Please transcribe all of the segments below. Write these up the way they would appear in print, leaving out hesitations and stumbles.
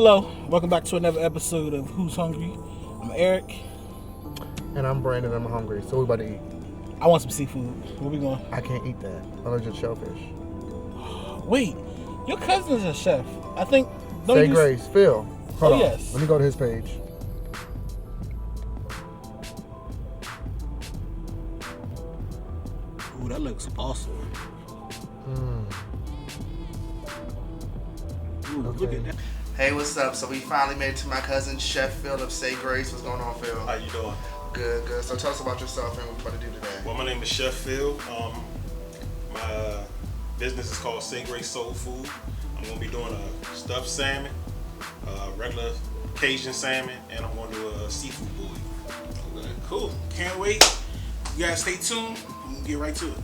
Hello, welcome back to another episode of Who's Hungry. I'm Eric. And I'm Brandon. I'm hungry. So we about to eat. I want some seafood. Where we going? I can't eat that. Allergic to shellfish. Wait, your cousin is a chef. I think. Say Grace. Phil. Hold on. Yes. Let me go to his page. Ooh, that looks awesome. Ooh, look at that. Hey, what's up? So we finally made it to my cousin Chef Phil of Say Grace. What's going on, Phil? How you doing? Good, good. So tell us about yourself and what we're about to do today. Well, my name is Chef Phil. My business is called Say Grace Soul Food. I'm gonna be doing a stuffed salmon, regular Cajun salmon, and I'm gonna do a seafood boil. Okay, cool. Can't wait. You guys stay tuned. I'm gonna get right to it.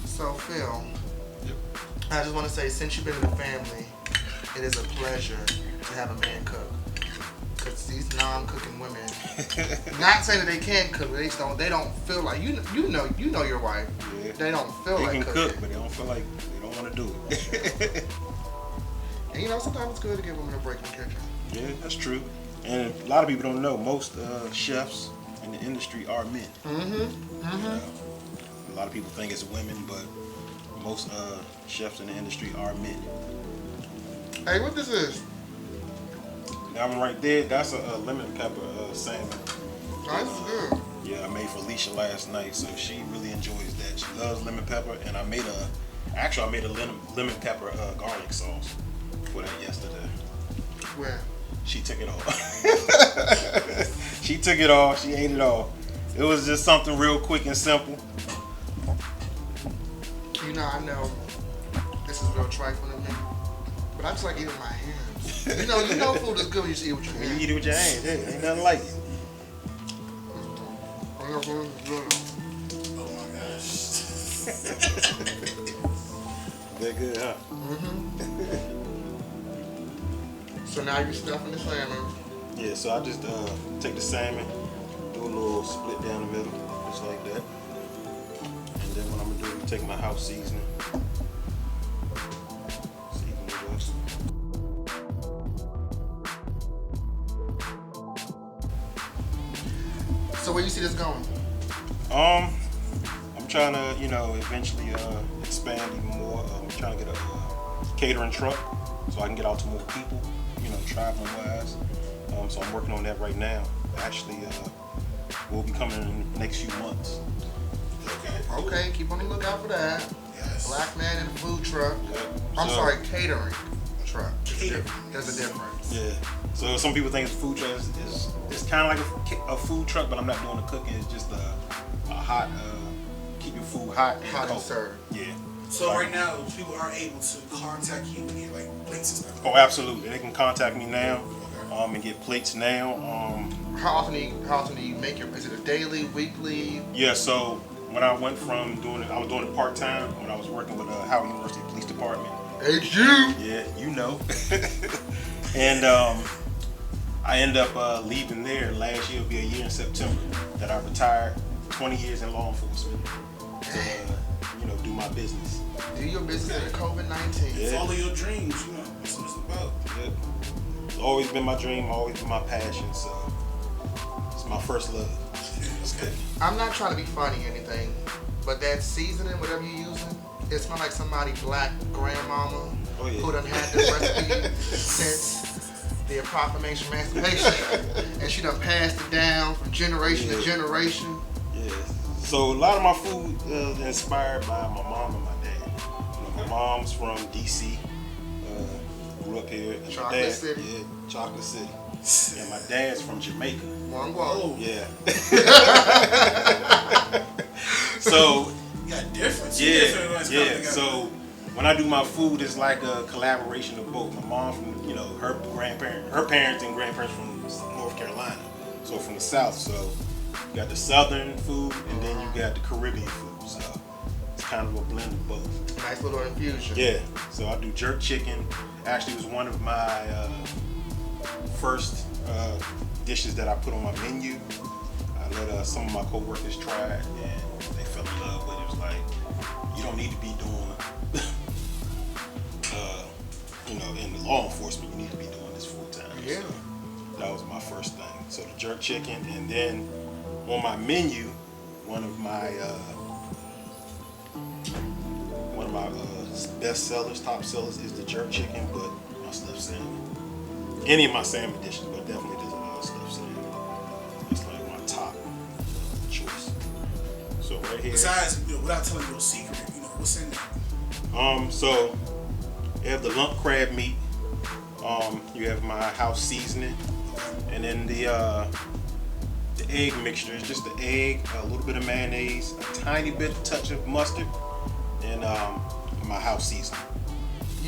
So Phil, I just want to say, since you've been in the family, it is a pleasure to have a man cook. Cause these non-cooking women, not saying that they can't cook, but they don't feel like you know your wife. Yeah. They don't feel They like can cooking. cook, but they don't feel like they don't want to do it. And sometimes it's good to give women a break in the kitchen. Yeah, that's true. And a lot of people don't know most chefs in the industry are men. A lot of people think it's women, but most chefs in the industry are men. Hey, what this is? That one right there, that's a lemon pepper salmon. Oh, this is good. Yeah, I made for Alicia last night, so she really enjoys that. She loves lemon pepper, and I made a lemon pepper garlic sauce for that yesterday. Where? She took it all. She took it all. She ate it all. It was just something real quick and simple. I know this is real trifling to me, but I just like eating with my hands. You know food is good when you just eat with your When you hands. eat it with your hands, yeah, ain't nothing like it. I know food is good. Oh my gosh. They're good, huh? So now you're stuffing the salmon. Yeah, so I just take the salmon, do a little split down the middle, just like that. And then what I'm gonna do is take my house seasoning. Season it up. So where you see this going? I'm trying to, eventually expand even more. I'm trying to get a catering truck so I can get out to more people, traveling wise. So I'm working on that right now. Actually, will be coming in the next few months. Okay, keep on the lookout for that. Yes. Black man in a food truck. Catering truck. There's a difference. Yeah. So some people think it's food truck. It's kind of like a food truck, but I'm not doing the cooking. It's just a hot, keep your food hot and Hot and cold. served. Yeah. So right now, people are able to contact you and get like plates and stuff. Oh, absolutely. They can contact me now and get plates now. How often do you make is it a daily, weekly? Yeah, so when I went from I was doing it part-time when I was working with Howard University Police Department. HU. Yeah, you know. And I ended up leaving there last year. It'll be a year in September that I retired. 20 years in law enforcement to, do my business. Do your business in the COVID-19. Yeah. Follow your dreams, That's what it's about. Yeah. It's always been my dream, always been my passion, so it's my first love. Okay. I'm not trying to be funny or anything, but that seasoning, whatever you're using, it smells like somebody black grandmama who done had this recipe since the proclamation of emancipation, and she done passed it down from generation to generation. Yeah. So a lot of my food is inspired by my mom and my dad. My mom's from DC. Grew up here. And Chocolate City. Yeah, Chocolate City. And my dad's from Jamaica. Whoa. Yeah. So You got difference. yeah. So when I do my food, it's like a collaboration of both. My mom from, her parents and grandparents from North Carolina. So from the South. So you got the Southern food, and then you got the Caribbean food. So it's kind of a blend of both. Nice little infusion. Yeah. So I do jerk chicken. Actually, it was one of my first dishes that I put on my menu. I let some of my coworkers try it, and they fell in love with it. It was like, you don't need to be doing, in the law enforcement, you need to be doing this full time. Yeah. So that was my first thing. So the jerk chicken, and then on my menu, one of my best sellers, top sellers, is the jerk chicken, but my stuffed salmon. Any of my salmon dishes, but definitely the stuffed salmon. It's like my top choice. So right here. Besides, without telling your secret, what's in there? So you have the lump crab meat. You have my house seasoning, and then the egg mixture. It's just the egg, a little bit of mayonnaise, a tiny bit touch of mustard, and my house seasoning.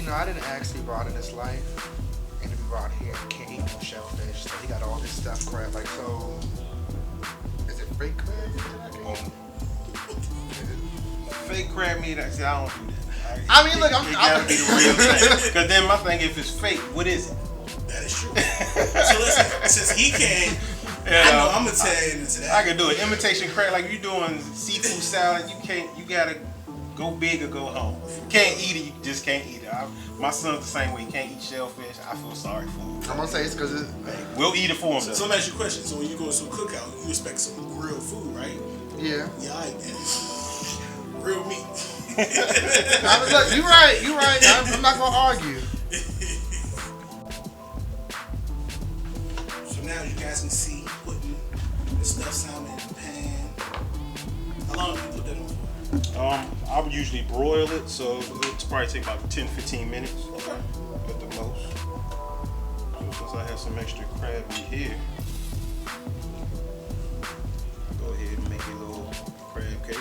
I didn't actually brought in this life, and we brought here can't eat no shellfish, so he got all this stuff crab. Like, so is it fake crab? Fake crab meat, I don't do that. I mean, look, it gotta be the real thing. Because then my thing, if it's fake, what is it? That is true. So listen, since he can't, I know I'm gonna tell you into that. I can do it. Imitation crab, like you doing seafood salad, you gotta go big or go home. You can't eat it, you just can't eat it. My son's the same way. He can't eat shellfish. I feel sorry for him. I'm gonna say it's because We'll eat it for him. So let me ask you a question. So when you go to some cookout, you expect some grilled food, right? yeah. Yeah, I man. Real meat. Look, you're right. I'm not gonna argue. So now you guys can see putting the stuffed salmon in the pan. How long do you put that on for? I would usually broil it, so it's probably take about 10-15 minutes Okay. at the most. So since I have some extra crab meat here, I'll go ahead and make a little crab cake.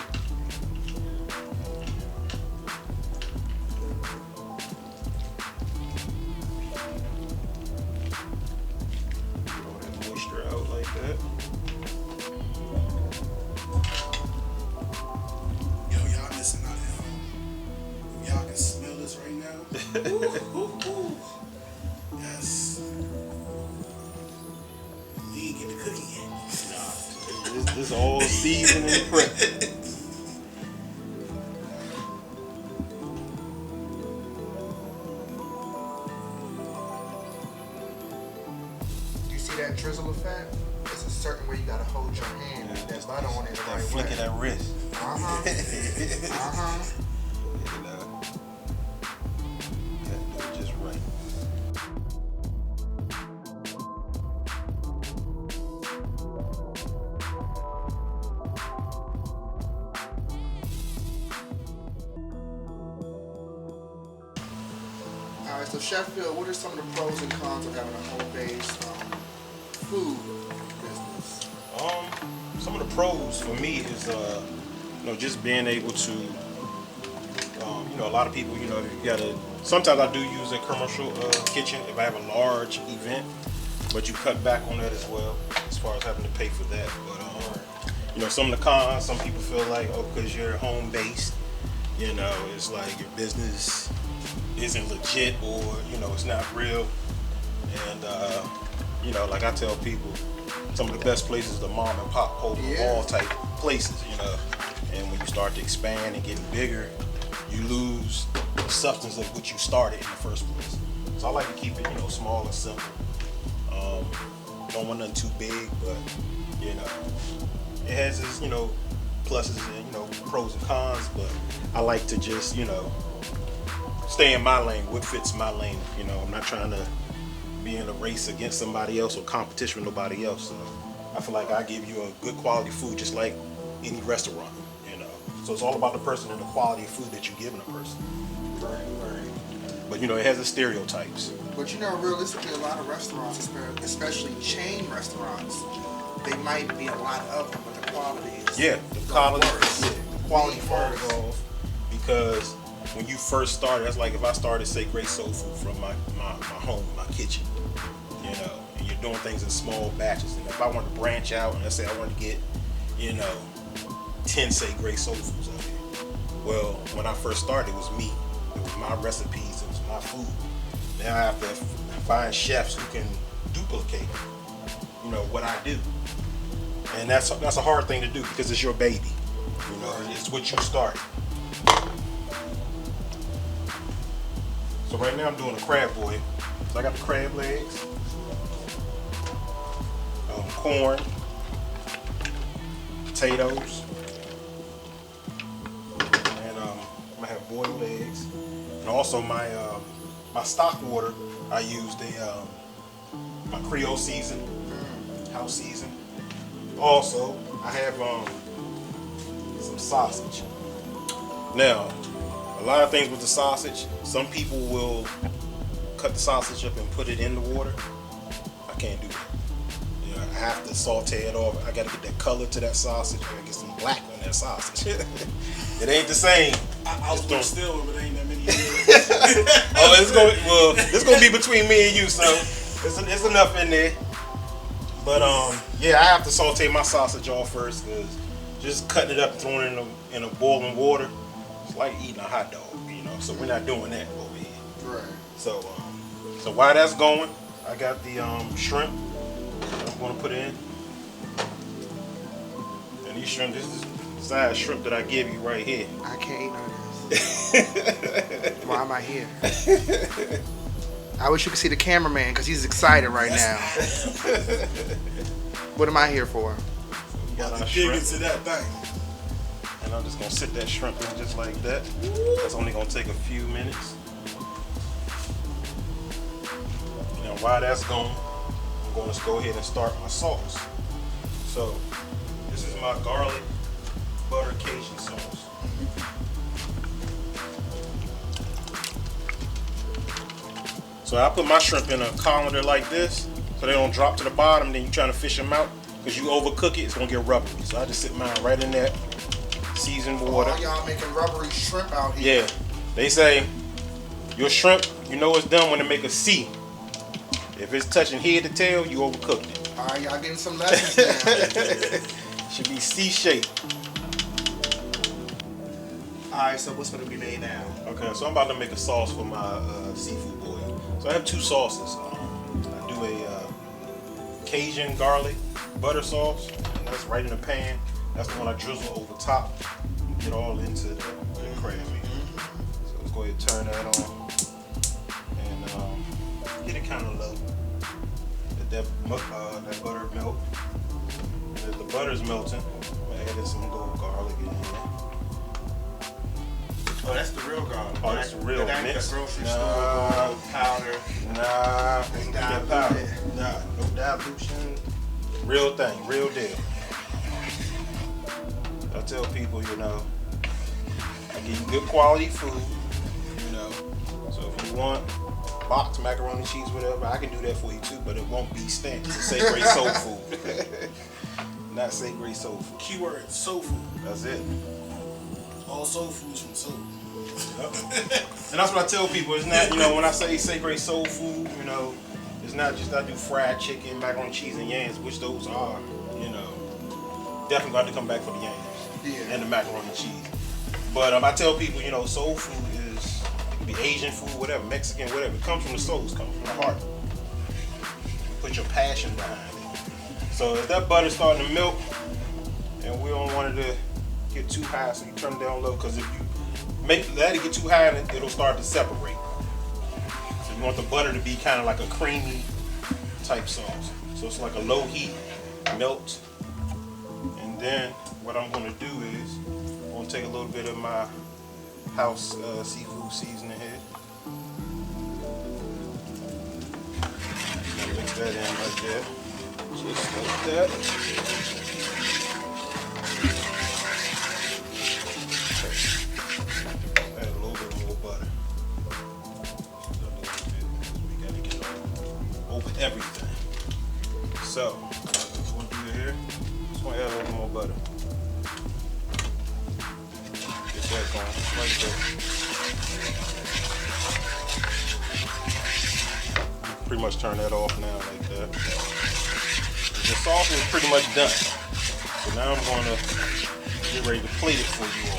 Get all that moisture out like that. Y'all missing out, y'all can smell this right now. Ooh. Yes. We ain't get the cookie yet. This all seasoned and prep. You see that drizzle effect? It's a certain way you gotta hold your hand and that butter on it the That right flick way. of that wrist. Uh-huh. Gotta do it just right. Alright, so Sheffield, what are some of the pros and cons of having a home-based food business? Some of the pros for me is just being able to a lot of people, you gotta, sometimes I do use a commercial kitchen if I have a large event, but you cut back on that as well as far as having to pay for that. But some of the cons, some people feel like, because you're home based, it's like your business isn't legit, or it's not real. And like I tell people, some of the best places are the mom and pop hole in the wall type places, and when you start to expand and getting bigger, you lose the substance of what you started in the first place. So I like to keep it small and simple. Don't want nothing too big, but it has its pluses and pros and cons, but I like to just stay in my lane, what fits my lane. I'm not trying to be in a race against somebody else or competition with nobody else. So I feel like I give you a good quality food just like any restaurant, So So it's all about the person and the quality of food that you're giving a person. Right. But you know, it has its stereotypes. But you know, realistically, a lot of restaurants, especially chain restaurants, they might be a lot of them, but the quality is The quality falls worse. off because when you first started, that's like if I started, say, Great Soul Food from my home, my kitchen, you know, and you're doing things in small batches. And if I wanted to branch out and let's say I wanted to get, you know, 10, say, Great Soul Foods out here. Well, when I first started, it was me. It was my recipes. It was my food. Now I have to find chefs who can duplicate, you know, what I do. And that's a hard thing to do because it's your baby. You know, it's what you started. So right now I'm doing a crab boil. So I got the crab legs, corn, potatoes, and I'm gonna have boiled eggs. And also my stock water, I used my Creole season, house season. Also, I have some sausage. Now, a lot of things with the sausage, some people will cut the sausage up and put it in the water. I can't do that. You know, I have to saute it off. I gotta get that color to that sausage. I gotta get some black on that sausage. It ain't the same. I was going still, but it ain't that many years. It's gonna be between me and you, so it's enough in there. But yeah, I have to saute my sausage off first because just cutting it up and throwing it in a boiling water, it's like eating a hot dog, you know. So we're not doing that over here. Right. So while that's going, I got the shrimp that I'm gonna put in. And these shrimp, this is the size shrimp that I give you right here. I can't eat none of this. Why am I here? I wish you could see the cameraman because he's excited right now. What am I here for? We got our Dig shrimp. into that thing. And I'm just gonna sit that shrimp in just like that. That's only gonna take a few minutes. Now while that's going, I'm gonna go ahead and start my sauce. So this is my garlic butter Cajun sauce. So I put my shrimp in a colander like this, so they don't drop to the bottom. Then you're trying to fish them out, because you overcook it, it's gonna get rubbery. So I just sit mine right in that seasoned water. All y'all making rubbery shrimp out here. Yeah, they say your shrimp, you know it's done when they make a C. If it's touching head to tail, you overcooked it. All right, y'all getting some lessons now. Should be C-shaped. All right, so what's gonna be made now? Okay, so I'm about to make a sauce for my seafood boil. So I have two sauces. I do a Cajun garlic butter sauce, and that's right in the pan. That's the one I drizzle over top, get all into the crab meat. So let's go ahead and turn that on, and get it kind of low. Let that butter melt. And as the butter's melting, I'm adding some little garlic in there. Oh, that's the real garlic. Oh, that's the real That ain't mix. the grocery store powder. Nah, Ain't ain't that diluted. powder. Nah, no dilution. Real thing, real deal. I tell people, you know, I give you good quality food, you know. So if you want box macaroni cheese, whatever, I can do that for you too, but it won't be stamped. It's Say Great Soul Food. Not Say Great Soul Food. Keyword, soul food. That's it. All soul foods from soul. And that's what I tell people. It's not, you know, when I say Great Soul Food, you know, it's not just I do fried chicken, macaroni cheese, and yams, which those are, you know. Definitely got to come back for the yams and the macaroni and cheese. But I tell people, you know, soul food is, it can be Asian food, whatever, Mexican, whatever. It comes from the soul, it comes from the heart. You put your passion behind it. So if that butter's starting to melt, and we don't want it to get too high, so you turn it down low, because if you let it get too high, it'll start to separate. So you want the butter to be kind of like a creamy type sauce. So it's like a low heat, melt. And then what I'm going to do is I'm going to take a little bit of my house seafood seasoning here. Mix that in right there. Just like that. butter. Get that going like that. Pretty much turn that off now like that. The sauce is pretty much done. So now I'm going to get ready to plate it for you all.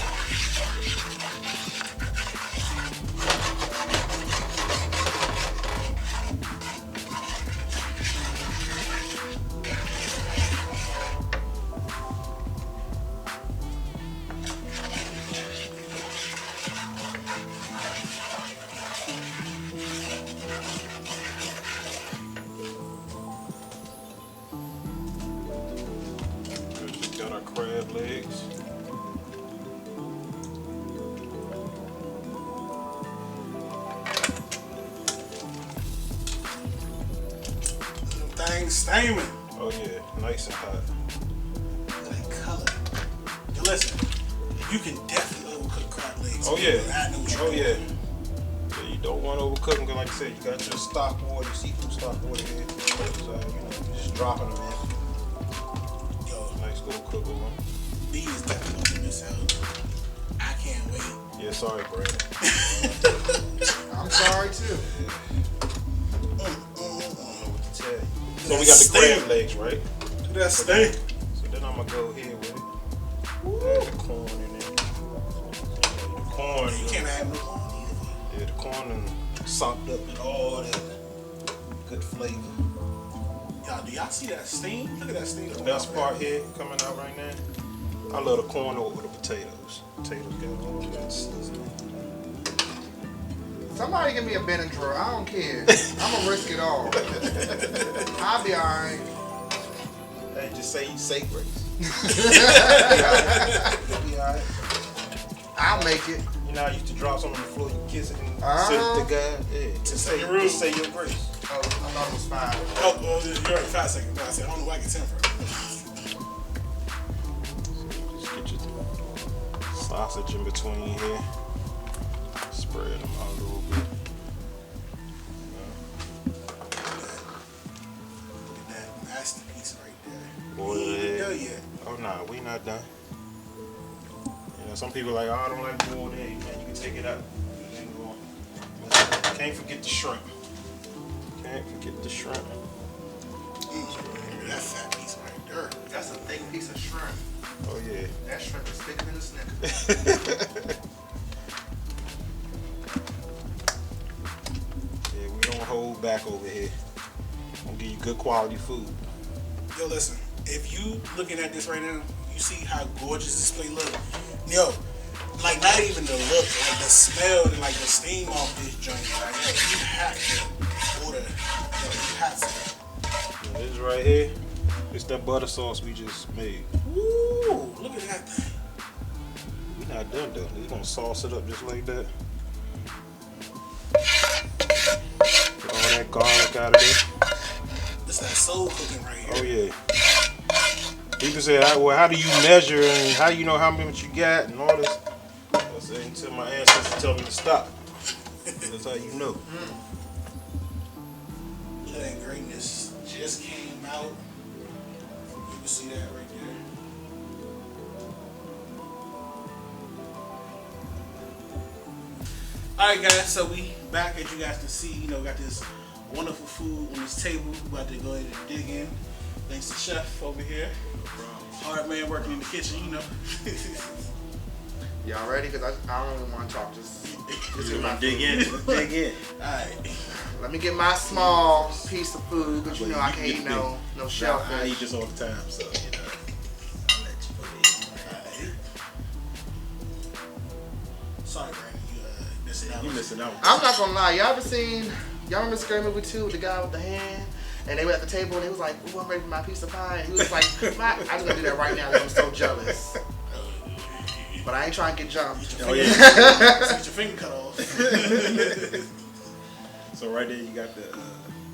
Got our crab legs. Things steaming. Oh yeah, nice and hot. Look at that color. Yo, listen, you can definitely overcook crab legs. Oh yeah. I know what you're Oh doing. yeah. Yeah. You don't want to overcook them because, like I said, you got your stock water, your seafood stock water here. So just dropping them in. Yo, Nice little cook one. these definitely gonna miss out. I can't wait. Yeah, sorry, Brandon. I'm sorry too. I don't know what to tell you. So we got the crab legs, right? Look at that steak. So then I'm gonna go here with it. Add the corn in there. The corn. You can't have no corn either. Yeah, the corn and soaked up in all that good flavor. Y'all, do y'all see that steam? Look at that steam. The best part here coming out right now. I love the corn over the potatoes. Potatoes got all that seasoning. Somebody give me a Benadryl. I don't care. I'm gonna risk it all. I'll be alright. Hey, just say grace. You'll be alright. I'll make it. You know, I used to drop something on the floor, you kiss it and Uh-huh. sit with the guy. Yeah, just say your grace. Oh, I thought it was fine. Oh, you're at 5 seconds. I said, I don't know why I get 10 for it. Just get your sausage in between here. Spread them out a little bit. Look at that masterpiece right there. Boy, We ain't done yet. oh nah, we not done. You know, some people are like, oh, I don't like boiled egg, man. You can take it out. You ain't going. Can't forget the shrimp. Can't forget the shrimp. That fat piece right there. That's a thick piece of shrimp. Oh yeah. That shrimp is thicker than a Snicker. Yeah, we don't hold back over here. I'm gonna give you good quality food. Yo, listen. If you looking at this right now, you see how gorgeous this plate look. Yo, like not even the look, like the smell and like the steam off this joint. Like, yo, you have to order. Yo, you have to. And this right here, it's that butter sauce we just made. Ooh, look at that thing. We not done though. We're gonna sauce it up just like that. Get all that garlic out of there. This that soul cooking right here. Oh yeah. People say, well, how do you measure and how do you know how much you got and all this? I say until my ancestors tell me to stop. That's how you know. Look at that greatness. Just came out. You can see that right there. Alright guys, so we back as you guys can see, you know, got this wonderful food on this table. We about to go ahead and dig in. Thanks to Chef over here. Hard man working in the kitchen, you know. Y'all ready? Because I don't even want to talk. Just get my dig in. Let's dig in. Alright. Let me get my small piece of food, but you know I can't eat no I eat shellfish. this all the time, so you know. I'll let you go ahead. Sorry, Brandon, you missing out. You missing out. I'm not gonna lie. Y'all remember Scary Movie 2 with the guy with the hand? And they were at the table and he was like, ooh, I'm ready for my piece of pie. And he was like, I'm just gonna do that right now because I'm so jealous. But I ain't trying to get jumped. Oh yeah. Get your finger cut off. So right there you got the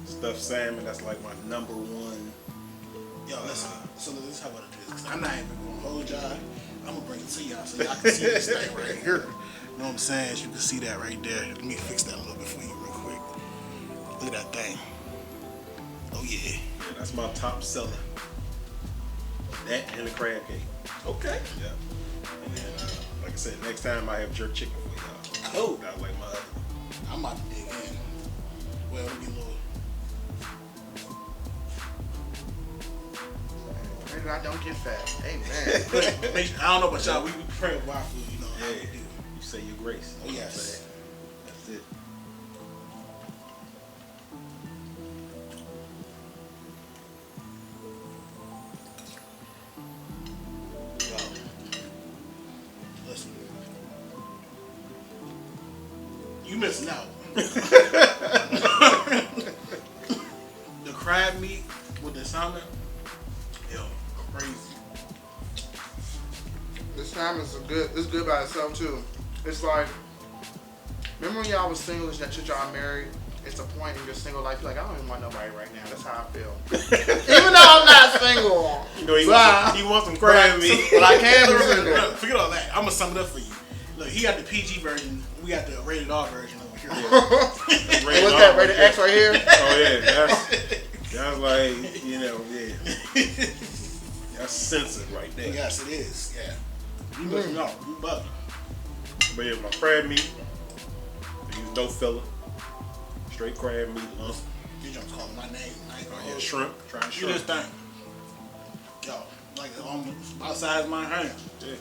stuffed salmon. That's like my number one. Yo, listen. So this is how I'm gonna do this. 'Cause I'm not even gonna hold y'all. I'm gonna bring it to y'all so y'all can see this thing right here. You know what I'm saying? As you can see that right there. Let me fix that a little bit for you real quick. Look at that thing. Oh yeah. Yeah, that's my top seller. That and the crab cake. Okay. Yeah. And then, like I said, next time I have jerk chicken for y'all. Cool. Not like my other. I'm about to dig in. Well, let me get a little. Maybe I don't get fat. Amen. I don't know about y'all. We pray with our food, you know. How we Yeah. do. You say your grace. Oh, yes. That's it. Yo, listen. You missing out. The crab meat with the salmon, yo, crazy. This time is good. It's good by itself too. It's like, remember when y'all was single and that y'all married? It's a point in your single life. You're like, I don't even want nobody right now. That's how I feel. Even though I'm not single. You know, he wants some But crab meat. But I can be single. Look, forget all that. I'm gonna sum it up for you. Look, he got the PG version. We got the rated R version over here. Hey, what's that? Rated X right here? Oh yeah, that's like, you know, yeah. That's censored right there. Yes, it is. Yeah. You missing out. You bugging. But yeah, my crab meat, I use no filler. Straight crab meat. You just calling my name. I ain't gonna Yeah, hold shrimp. Trying you. shrimp. This thing. Yo, like almost about size of my hand. Yeah.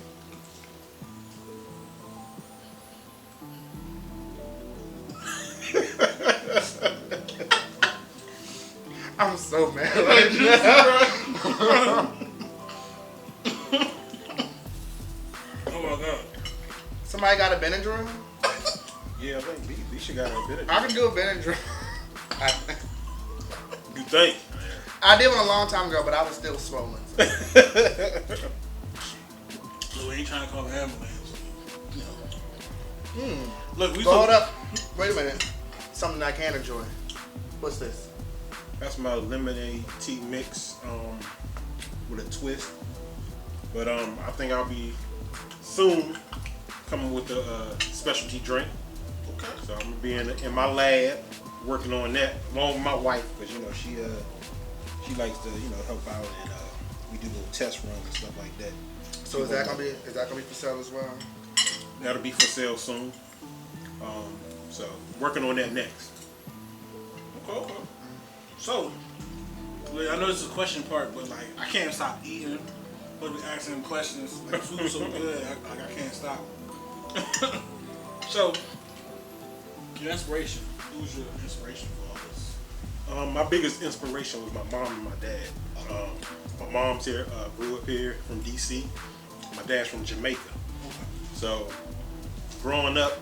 I'm so mad right now. Oh my god. Somebody got a Benadryl? Yeah, I think we should got a bit of I can do a Benadryl. You think? I did one a long time ago, but I was still swollen. Look, we ain't trying to call an ambulance. No. Look, we Hold up. Wait a minute. Something I can enjoy. What's this? That's my lemonade tea mix with a twist. But I think I'll be soon coming with a specialty drink. Okay. So I'm gonna be in my lab working on that along with my wife, because you know she likes to help out, and we do little test runs and stuff like that. So is that gonna be for sale as well? That'll be for sale soon. So working on that next. Okay. So, look, I know this is a question part, but like I can't stop eating. But we asking them questions. Like food's so good, I can't stop. So, your inspiration. Who's your inspiration for all this? My biggest inspiration was my mom and my dad. My mom's here, grew up here from DC. My dad's from Jamaica. So growing up,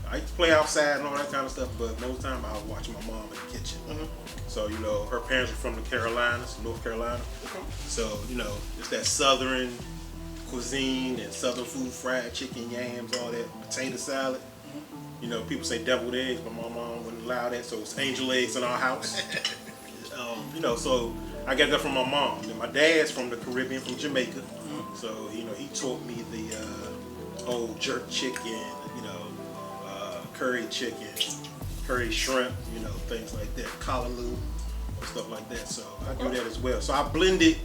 I used to play outside and all that kind of stuff, but most of the time I was watching my mom in the kitchen. So, her parents are from the Carolinas, North Carolina. So, it's that southern cuisine and southern food, fried chicken, yams, all that, potato salad. People say deviled eggs, but my mom wouldn't allow that, so it's angel eggs in our house. So I got that from my mom. And my dad's from the Caribbean, from Jamaica. So, he taught me the old jerk chicken, curry chicken, curry shrimp, things like that, callaloo, stuff like that. So I do that as well. So I blended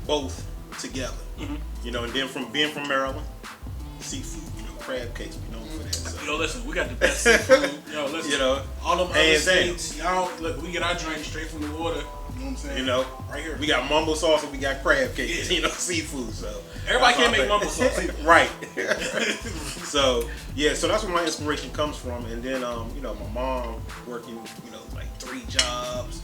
both together, and then from being from Maryland, seafood, crab cakes, we known for that. So. Listen, we got the best seafood. Listen, all them other hands states, y'all, look, we get our drink straight from the water. You know what I'm saying? Right here. We got mumbo sauce and we got crab cakes, seafood. So everybody can't make mumbo sauce either. Right. So so that's where my inspiration comes from. And then my mom working, like 3 jobs,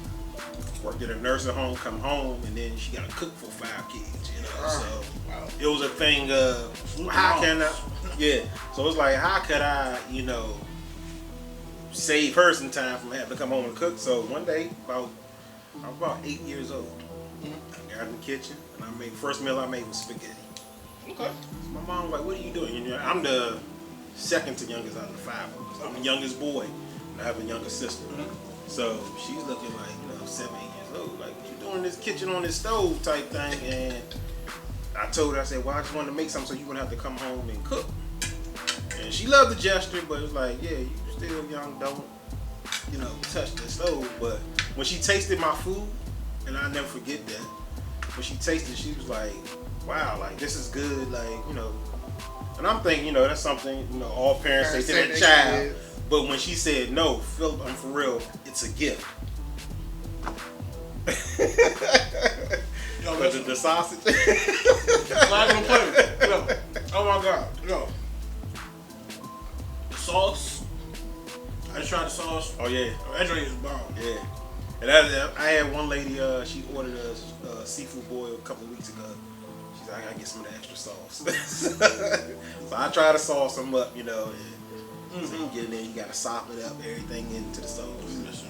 worked at a nursing home, come home, and then she got to cook for 5 kids, So it was a thing of how can I so it's like, how could I, save her some time from having to come home and cook. So one day, I was about 8 years old. I got in the kitchen and I made first meal I made was spaghetti. Okay. So my mom was like, "What are you doing?" I'm the second to youngest out of the 5 of us. So I'm the youngest boy, and I have a younger sister. So she's looking like 7, 8 years old. Like, what you doing in this kitchen on this stove type thing? And I told her, I said, "Well, I just wanted to make something so you wouldn't have to come home and cook." And she loved the gesture, but it was like, "Yeah, you still young, don't touch the stove." But when she tasted my food, and I never forget that, when she tasted, she was like, "Wow, like this is good." Like, you know, and I'm thinking, you know, that's something, you know, all parents say to their child. But when she said, "No, Philip, I'm for real. It's a gift." Yo, but the sausage. I'm gonna put it. Yo, oh my god, yo. The sauce. I just tried the sauce. Oh yeah, that drink is bomb. Yeah, and I had one lady. She ordered a seafood boil a couple of weeks ago. She's like, "I gotta get some of the extra sauce." So I try to sauce them up, you know. And so you get in there, you gotta sop it up, everything into the sauce.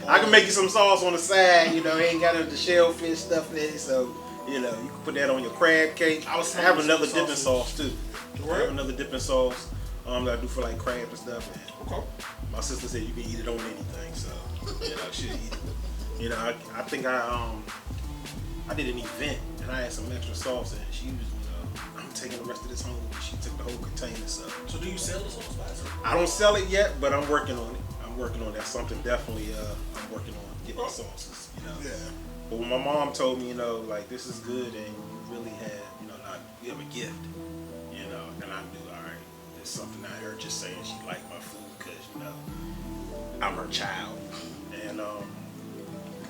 I can make you some sauce on the side, you know. Ain't got the shellfish stuff in it, so you know you can put that on your crab cake. I have another dipping sauce too. I have another dipping sauce that I do for like crab and stuff. And okay. My sister said you can eat it on anything, so you know she'll eat it. You know, I think I did an event and I had some extra sauce and she was, you know, I'm taking the rest of this home. She took the whole container. So do you sell the sauce by itself? I don't sell it yet, but I'm working on it. That's something definitely I'm working on, getting the sauces, you know. Yeah. But when my mom told me, you know, like this is good and you really have, you know, you have a gift, you know, then I knew, all right, there's something I heard just saying she liked my food because, you know, I'm her child. And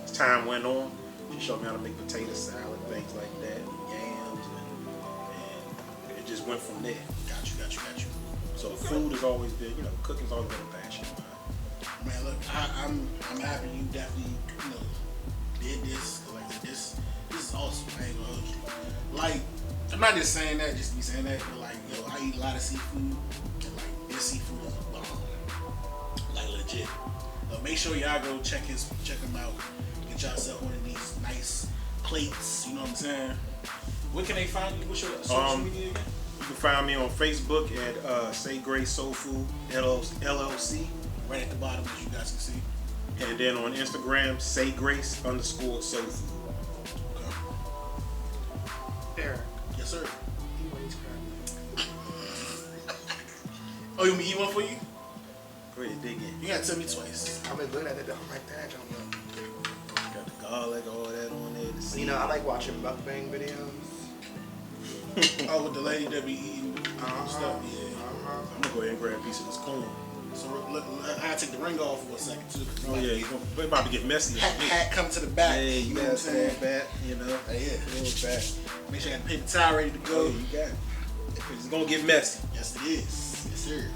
as time went on, she showed me how to make potato salad, things like that, yams, and it just went from there. Got you. So food has always been, you know, cooking's always been a passion of mine. Man, look, I'm happy you definitely, you know, did this. Like this is awesome. I ain't gonna hold you. Like, I'm not just saying that just to be saying that, but like, yo, I eat a lot of seafood, and like this seafood is bomb, like legit. Make sure y'all go check him out. Get yourself one of these nice plates. You know what I'm saying? Where can they find you? What's your social media again? You can find me on Facebook at Say Grace Soul Food LLC. Right at the bottom, as you guys can see. And then on Instagram, Say Grace _ Soul Food. Okay. Eric. Yes, sir. Eat one of these crab. Oh, you want me to eat one for you? Go ahead, dig in. You gotta tell me twice. I've been looking at it. I'm like, that don't know. Got the garlic, all that on there. You know, I like watching mukbang videos. Oh, with the lady that be eating stuff. Yeah. I'm gonna go ahead and grab a piece of this corn. So look, I gotta take the ring off for a second too. Oh yeah, we're about to get messy. Hat come to the back. Yeah, you know what I'm saying? Back, you know. Yeah. Back. Make sure I got the paper towel ready to go. Yeah, you got it. It's gonna get messy. Yes, it is. Yes, sir.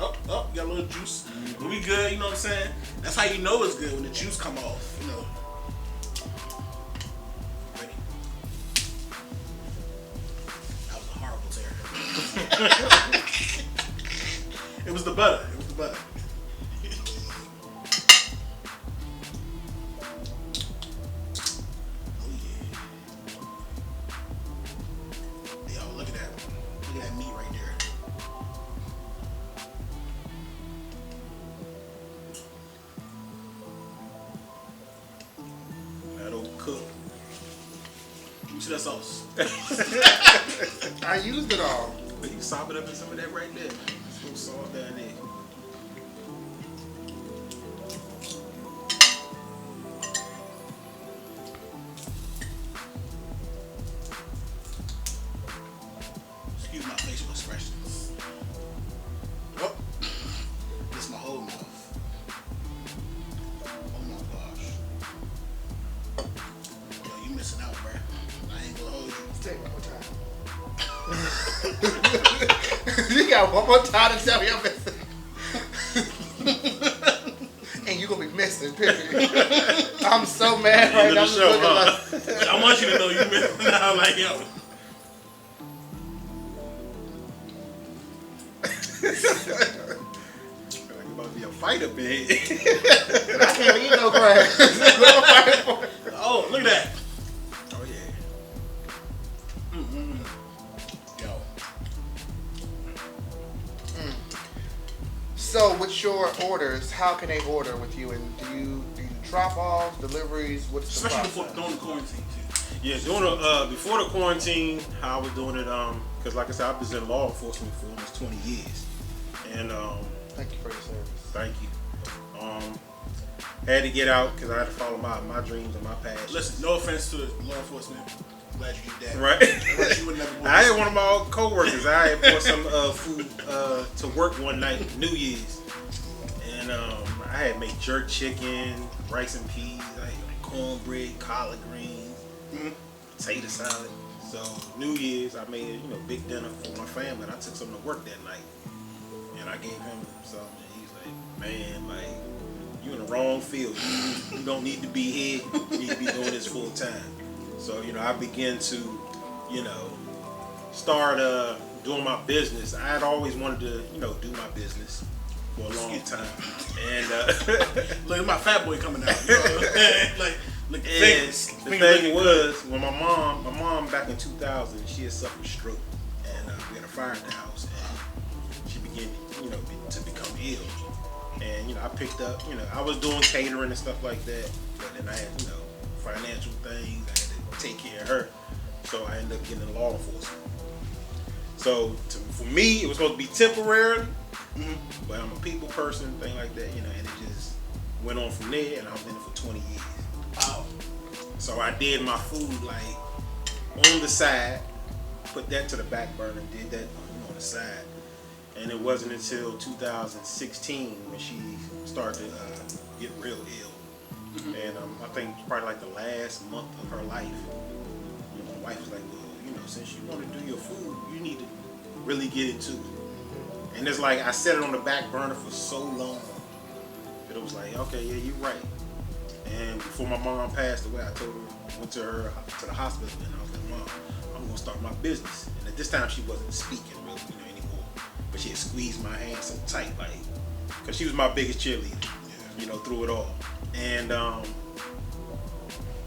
Oh, got a little juice. But we good, you know what I'm saying? That's how you know it's good, when the juice come off, you know. Ready? That was a horrible tear. It was the butter. Oh yeah. Yo, look at that. Look at that meat right there. That'll cook. You see that sauce? I used it all. But you sop it up in some of that right there. Just a little salt down there. Excuse my facial expressions. Oh, this is my whole mouth. Oh my gosh. Yo, you missing out, bruh. I ain't gonna hold you. Let's take it one more time. You got one more time to tell me I'm missing. And you're gonna be missing, period. I'm so mad right now. I'm just looking like, I want you to know you missing out, like, yo. Like about to be a fight up in here. I can't eat no crab. Oh, look at that. Oh yeah. Yo. So with your orders, how can they order with you? And do you drop offs, deliveries? What's the Especially process? during the quarantine too. Yeah, before the quarantine, how I was doing it, because like I said, I was in law enforcement for almost 20 years, and Thank you for your service. thank you. had to get out because I had to follow my dreams and my passions. Listen, no offense to law enforcement. Glad you did that. Right. You would never I had one of my old co-workers. I had bought some food to work one night, New Year's, and I had made jerk chicken, rice and peas. I had like cornbread, collard greens, potato salad. So New Year's, I made big dinner for my family. And I took some to work that night, and I gave him some. And he's like, "Man, like you in the wrong field. You don't need to be here. You need to be doing this full time." So, I began to, start doing my business. I had always wanted to, do my business for a long time. And look at my fat boy coming out. Look, the thing was, when my mom back in 2000, she had suffered a stroke, and we had a fire at the house, and she began, to become ill. And I picked up, I was doing catering and stuff like that, but then I had, financial things. I had to take care of her, so I ended up getting in law enforcement. So for me, it was supposed to be temporary, but I'm a people person, thing like that, and it just went on from there, and I was in it for 20 years. Wow. So I did my food like on the side, put that to the back burner, did that on the side, and it wasn't until 2016 when she started to get real ill. And I think probably like the last month of her life, my wife was like, well, since you want to do your food, you need to really get into it. And it's like I set it on the back burner for so long that it was like, okay, yeah, you're right. And before my mom passed away, I told her, went to her to the hospital, and I was like, Mom, I'm gonna start my business. And at this time, she wasn't speaking really, anymore, but she had squeezed my hand so tight, like, because she was my biggest cheerleader, through it all. And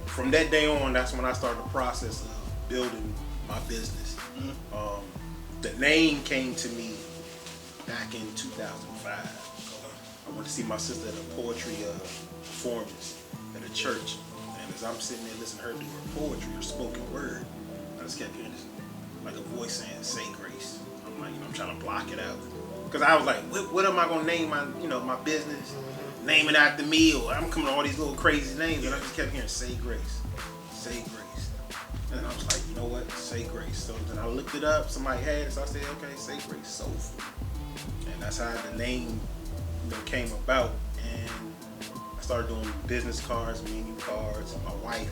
from that day on, that's when I started the process of building my business. The name came to me back in 2005. I went to see my sister at a poetry performance at a church, and as I'm sitting there listening to her do her poetry, her spoken word, I just kept hearing this, like a voice saying, "Say grace." I'm like, I'm trying to block it out, because I was like, what am I gonna name my, my business? Name it after me, or I'm coming up with all these little crazy names, and I just kept hearing, "Say grace, say grace." And I was like, you know what, say grace. So then I looked it up, somebody had it, so I said, okay, say grace, soul food. And that's how the name came about. And I started doing business cards, menu cards. My wife,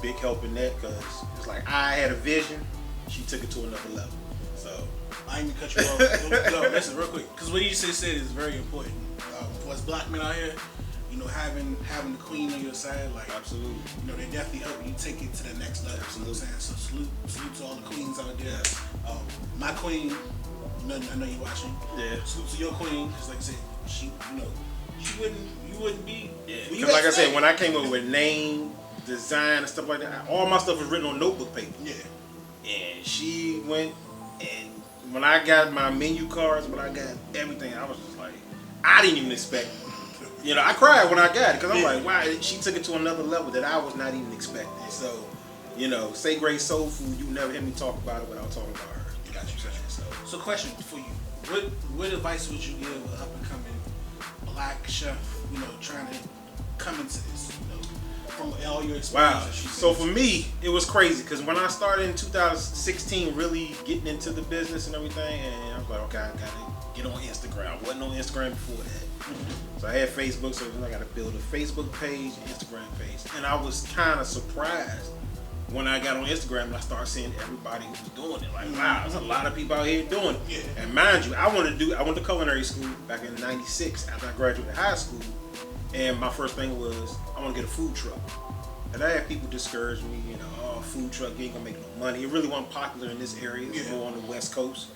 big help in that, because it's like I had a vision, she took it to another level. So I ain't gonna cut you off. No, listen, real quick, because what you just said is very important. For us black men out here, having the queen on your side, like, absolutely, they definitely help you take it to the next level. Absolutely. You know what I'm saying? So salute to all the queens out there. My queen, I know you watching. Yeah. Salute to your queen, because like I said, she wouldn't be. Yeah. Because like I said, when I came up with name, design, and stuff like that, all my stuff was written on notebook paper. Yeah. And she went, and when I got my menu cards, when I got everything, I was just like, I didn't even expect it. I cried when I got it, because I'm like, wow, she took it to another level that I was not even expecting. So, say great soul food, you never hear me talk about it without talking about her. You got you. So question for you, what advice would you give an up and coming black chef, trying to come into this, from all your experiences? Wow. So for me, it was crazy, because when I started in 2016, really getting into the business and everything, and I was like, okay, I gotta get on Instagram. I wasn't on Instagram before that. So I had Facebook, so I got to build a Facebook page, Instagram page. And I was kind of surprised when I got on Instagram and I started seeing everybody who was doing it. Like, wow, there's a lot of people out here doing it. Yeah. And mind you, I went to culinary school back in '96 after I graduated high school. And my first thing was, I want to get a food truck. And I had people discourage me, food truck, you ain't gonna make no money. It really wasn't popular in this area. It's more on the West Coast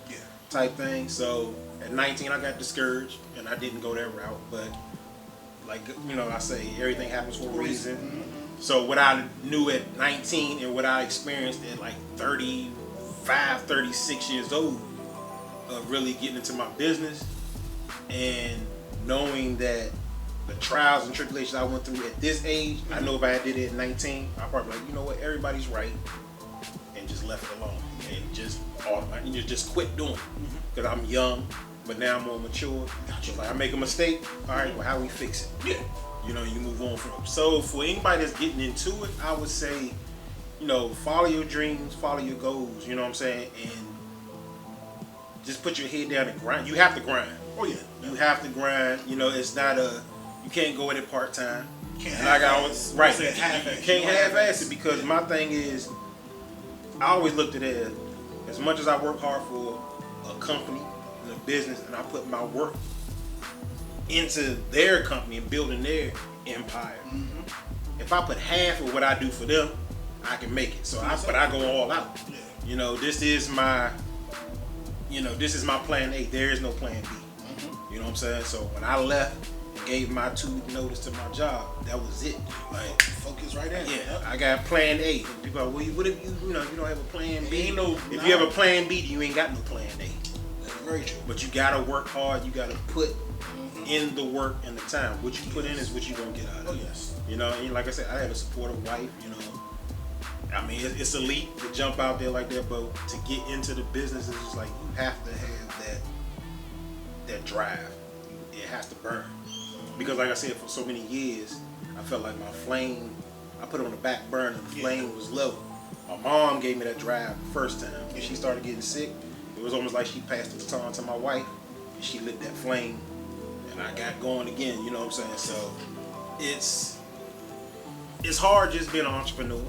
type thing. So at 19, I got discouraged and I didn't go that route. But like, I say everything happens for a reason. So what I knew at 19 and what I experienced at like 35, 36 years old of really getting into my business and knowing that the trials and tribulations I went through at this age, I know if I did it at 19, I'd probably be like, you know what, everybody's right, and just left it alone and just quit doing it because I'm young, but now I'm more mature. So if I make a mistake, all right, well, how we fix it? Yeah. You know, you move on from. So for anybody that's getting into it, I would say, you know, follow your dreams, follow your goals. You know what I'm saying, and just put your head down and grind. You have to grind. Oh yeah. You have to grind. You know, it's not you can't go at it part time. Can't And like I always right, you half-ass. can't half-ass it because my thing is, I always looked at it as much as I work hard for a company and a business, and I put my work into their company and building their empire. If I put half of what I do for them, I can make it. So I go all out. Yeah. You know, this is my plan A. There is no plan B. You know what I'm saying? So when I left, gave my 2-week notice to my job, that was it. Like, focus right there. yeah, I got plan A. People are like, well, what if you don't have a plan B? Ain't no, if you have a plan B, you ain't got no plan A. That's very true. But you gotta work hard. You gotta put in the work and the time. What you put in is what you gonna get out of it. Oh yes. You know, and like I said, I have a supportive wife. You know, I mean, it's elite to jump out there like that, but to get into the business, it's just like you have to have that drive. It has to burn. Because like I said, for so many years, I felt like my flame, I put it on the back burner, the flame was low. My mom gave me that drive the first time. When she started getting sick, it was almost like she passed the baton to my wife, and she lit that flame, and I got going again, you know what I'm saying? So, it's hard just being an entrepreneur,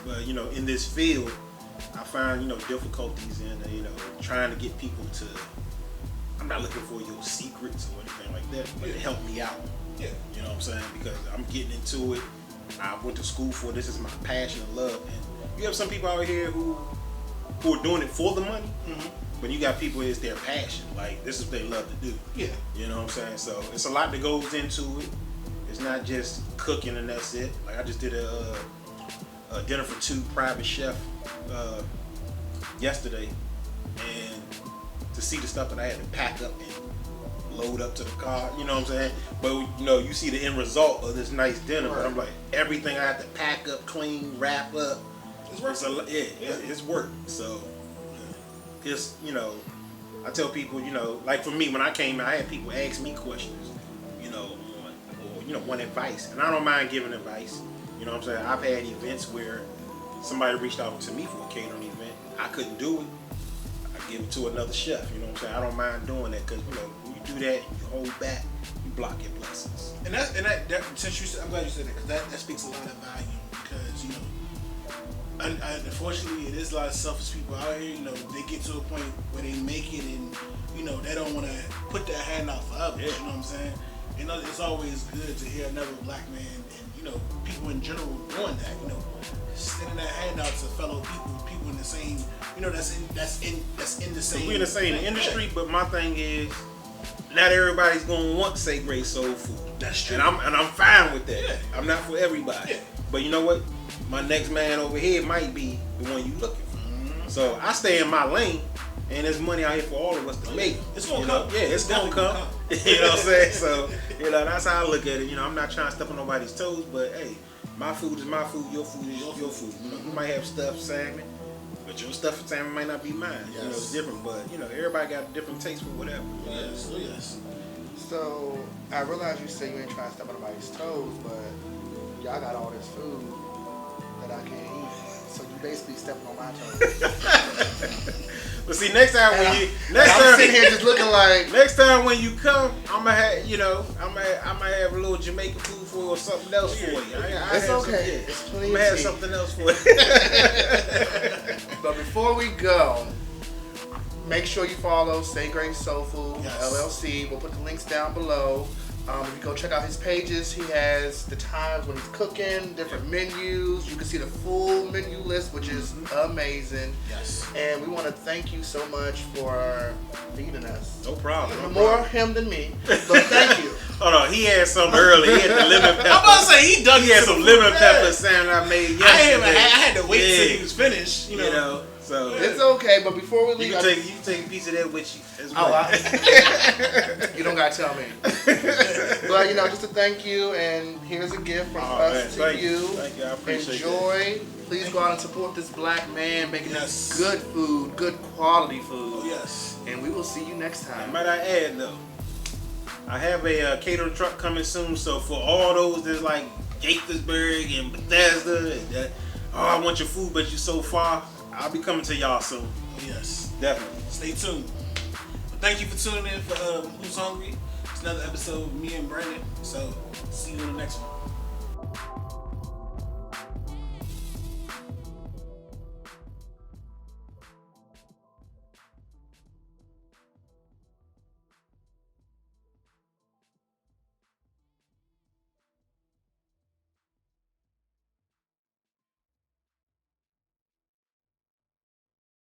but you know, in this field, I find, you know, difficulties in, you know, trying to get people to, I'm not looking for your secrets or anything like that, but to help me out. Yeah. You know what I'm saying? Because I'm getting into it. I went to school for it. This is my passion and love. And you have some people out here who are doing it for the money, but you got people, it's their passion. Like, this is what they love to do. Yeah. You know what I'm saying? So it's a lot that goes into it. It's not just cooking and that's it. Like, I just did a dinner for 2 private chef yesterday, and to see the stuff that I had to pack up and load up to the car, you know what I'm saying? But you know, you see the end result of this nice dinner, but I'm like, everything I have to pack up, clean, wrap up, it's work. It's work. So just, you know, I tell people, you know, like for me, when I came, I had people ask me questions, you know, want advice, and I don't mind giving advice. You know what I'm saying? I've had events where somebody reached out to me for a catering event. I couldn't do it. I give it to another chef. You know what I'm saying? I don't mind doing that because, you know, when you do that, you hold back, you block your blessings. And that since you said, I'm glad you said that, because that speaks a lot of value. Because, you know, unfortunately, it is a lot of selfish people out here. You know, they get to a point where they make it, and you know, they don't want to put their hand out for others. You know what I'm saying? You know, it's always good to hear another black man, and you know, people in general doing that. You know, extending that hand out to fellow people in the same, you know, that's in the same. We're in the same industry, but my thing is, not everybody's gonna want Say Grace Soul Food. That's true. And I'm fine with that. Yeah. I'm not for everybody. Yeah. But you know what? My next man over here might be the one you looking for. So I stay in my lane, and there's money out here for all of us to make. It's gonna come. come. Yeah, it's gonna come. You know what I'm saying? So, you know, that's how I look at it. You know, I'm not trying to step on nobody's toes, but hey, my food is my food, your food is your food. You know, you might have stuffed salmon, but your stuffed salmon might not be mine. Yes. You know, it's different, but you know, everybody got a different taste for whatever. Yes, yes. So I realize you say you ain't trying to step on nobody's toes, but y'all got all this food that I can't eat. So you basically stepping on my toes. But see, next time when I'm sitting here just looking like. next time when you come, I'm gonna have, you know, I might have a little Jamaican food for you or something else for you. It's okay. It's plenty I'm of gonna have tea. something else for you. But before we go, make sure you follow Say Grace Soul Food LLC. We'll put the links down below. If you go check out his pages, he has the times when he's cooking, different menus. You can see the full menu list, which is amazing. Yes. And we want to thank you so much for feeding us. No problem. More him than me, but thank you. Hold on, he had some early. He had the lemon pepper. I'm about to say he dug. He had some lemon pepper sandwich I made yesterday. I had to wait till he was finished. You know. So It's okay, but before we leave, you can take a piece of that with you as well. You don't gotta tell me. But you know, just to thank you, and here's a gift from us to you. Thank you. I appreciate Enjoy. Please go out and support this black man making us good food, good quality food. Oh, yes. And we will see you next time. Might I add though, I have a catering truck coming soon. So for all those that's like Gaithersburg and Bethesda, and that, oh, I want your food, but you're so far. I'll be coming to y'all soon. Oh, yes. Definitely. Stay tuned. But thank you for tuning in for Who's Hungry. It's another episode with me and Brandon. So see you in the next one.